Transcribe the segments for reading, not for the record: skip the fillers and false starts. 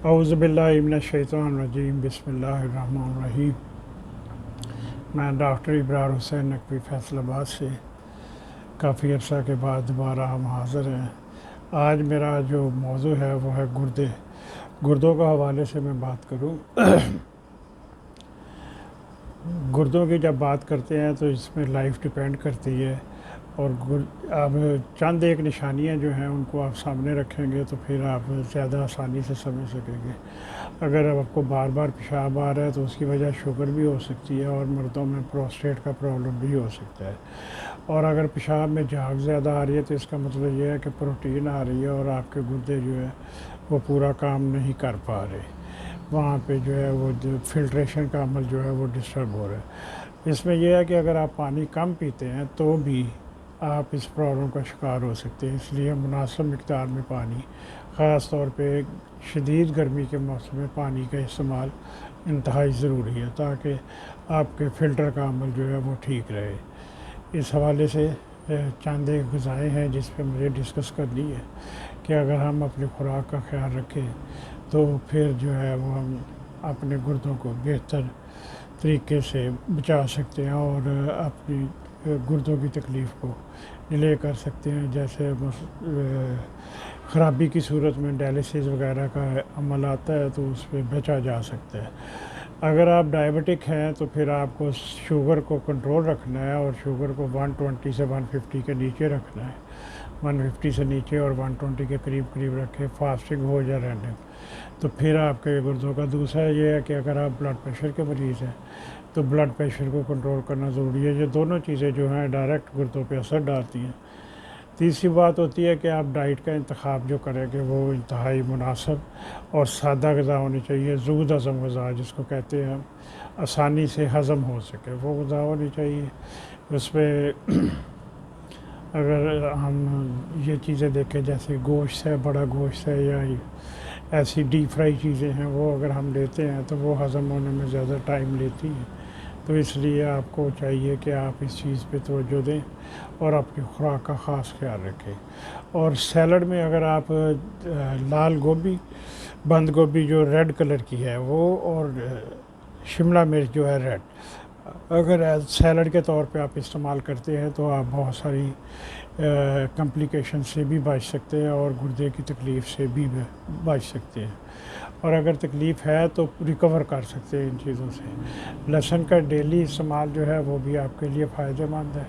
اعوذ باللہ من الشیطان الرجیم، بسم اللہ الرحمن الرحیم۔ میں ڈاکٹر ابرار حسین نقوی فیصل آباد سے کافی عرصہ کے بعد دوبارہ ہم حاضر ہیں۔ آج میرا جو موضوع ہے وہ ہے گردوں کا حوالے سے میں بات کروں۔ گردوں کی جب بات کرتے ہیں تو اس میں لائف ڈیپینڈ کرتی ہے، اور اب چند ایک نشانیاں جو ہیں ان کو آپ سامنے رکھیں گے تو پھر آپ زیادہ آسانی سے سمجھ سکیں گے۔ اگر آپ کو بار بار پیشاب آ رہا ہے تو اس کی وجہ شوگر بھی ہو سکتی ہے، اور مردوں میں پروسٹیٹ کا پرابلم بھی ہو سکتا ہے۔ اور اگر پیشاب میں جھاگ زیادہ آ رہی ہے تو اس کا مطلب یہ ہے کہ پروٹین آ رہی ہے اور آپ کے گردے جو ہے وہ پورا کام نہیں کر پا رہے، وہاں پہ جو ہے وہ فلٹریشن کا عمل جو ہے وہ ڈسٹرب ہو رہا ہے۔ اس میں یہ ہے کہ اگر آپ پانی کم پیتے ہیں تو بھی آپ اس پرابلم کا شکار ہو سکتے ہیں۔ اس لیے مناسب مقدار میں پانی، خاص طور پہ شدید گرمی کے موسم میں پانی کا استعمال انتہائی ضروری ہے، تاکہ آپ کے فلٹر کا عمل جو ہے وہ ٹھیک رہے۔ اس حوالے سے چند ایک غذائیں ہیں جس پہ مجھے ڈسکس کرنی ہے کہ اگر ہم اپنی خوراک کا خیال رکھیں تو پھر جو ہے وہ ہم اپنے گردوں کو بہتر طریقے سے بچا سکتے ہیں اور اپنی گردوں کی تکلیف کو ڈیلے کر سکتے ہیں۔ جیسے خرابی کی صورت میں ڈائلسس وغیرہ کا عمل آتا ہے تو اس پہ بچا جا سکتا ہے۔ اگر آپ ڈائبٹک ہیں تو پھر آپ کو شوگر کو کنٹرول رکھنا ہے، اور شوگر کو 120 سے 150 کے نیچے رکھنا ہے۔ 150 سے نیچے اور 120 کے قریب رکھے، فاسٹنگ ہو یا رینڈم، تو پھر آپ کے گردوں کا۔ دوسرا یہ ہے کہ اگر آپ بلڈ پریشر کے مریض ہیں تو بلڈ پریشر کو کنٹرول کرنا ضروری ہے۔ یہ دونوں چیزیں جو ہیں ڈائریکٹ گردوں پہ اثر ڈالتی ہیں۔ تیسری بات ہوتی ہے کہ آپ ڈائٹ کا انتخاب جو کریں گے وہ انتہائی مناسب اور سادہ غذا ہونی چاہیے۔ زود ہضم غذا جس کو کہتے ہیں ہم، آسانی سے ہضم ہو سکے وہ غذا ہونی چاہیے۔ اس میں اگر ہم یہ چیزیں دیکھیں جیسے گوشت ہے، بڑا گوشت ہے، یا ایسی ڈیپ فرائی چیزیں ہیں، وہ اگر ہم لیتے ہیں تو وہ ہضم ہونے میں زیادہ ٹائم لیتی ہیں، تو اس لیے آپ کو چاہیے کہ آپ اس چیز پہ توجہ دیں اور اپنی خوراک کا خاص خیال رکھیں۔ اور سیلڈ میں اگر آپ لال گوبھی، بند گوبھی جو ریڈ کلر کی ہے وہ، اور شملہ مرچ جو ہے ریڈ، اگر سیلڈ کے طور پہ آپ استعمال کرتے ہیں تو آپ بہت ساری کمپلیکیشن سے بھی بچ سکتے ہیں اور گردے کی تکلیف سے بھی بچ سکتے ہیں، اور اگر تکلیف ہے تو ریکور کر سکتے ہیں ان چیزوں سے۔ لہسن کا ڈیلی استعمال جو ہے وہ بھی آپ کے لیے فائدہ مند ہے۔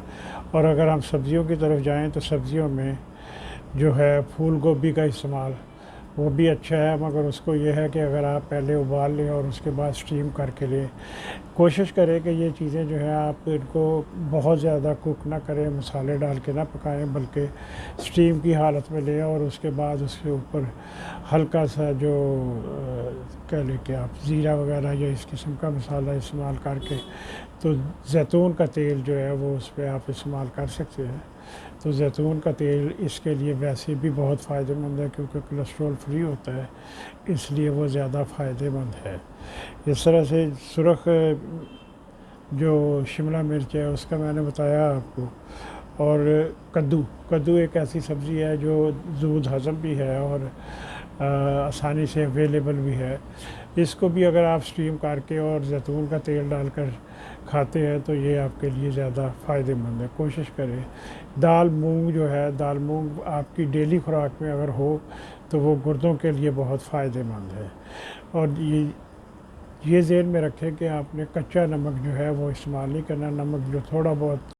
اور اگر ہم سبزیوں کی طرف جائیں تو سبزیوں میں جو ہے پھول گوبھی کا استعمال وہ بھی اچھا ہے، مگر اس کو یہ ہے کہ اگر آپ پہلے ابال لیں اور اس کے بعد اسٹیم کر کے لیں، کوشش کریں کہ یہ چیزیں جو ہیں آپ ان کو بہت زیادہ کوک نہ کریں، مسالے ڈال کے نہ پکائیں، بلکہ اسٹیم کی حالت میں لیں، اور اس کے بعد اس کے اوپر ہلکا سا جو کہہ لیں کہ آپ زیرہ وغیرہ یا اس قسم کا مسالہ استعمال کر کے، تو زیتون کا تیل جو ہے وہ اس پہ آپ استعمال کر سکتے ہیں۔ تو زیتون کا تیل اس کے لیے ویسے بھی بہت فائدہ مند ہے کیونکہ کولیسٹرول فری ہوتا ہے، اس لیے وہ زیادہ فائدہ مند ہے۔ اس طرح سے سرخ جو شملہ مرچ ہے اس کا میں نے بتایا آپ کو، اور کدو ایک ایسی سبزی ہے جو زود ہضم بھی ہے اور آسانی سے اویلیبل بھی ہے۔ اس کو بھی اگر آپ اسٹیم کر کے اور زیتون کا تیل ڈال کر کھاتے ہیں تو یہ آپ کے لیے زیادہ فائدہ مند ہے۔ کوشش کریں دال مونگ جو ہے، دال مونگ آپ کی ڈیلی خوراک میں اگر ہو تو وہ گردوں کے لیے بہت فائدہ مند ہے۔ اور یہ ذہن میں رکھیں کہ آپ نے کچا نمک جو ہے وہ استعمال نہیں کرنا۔ نمک جو تھوڑا بہت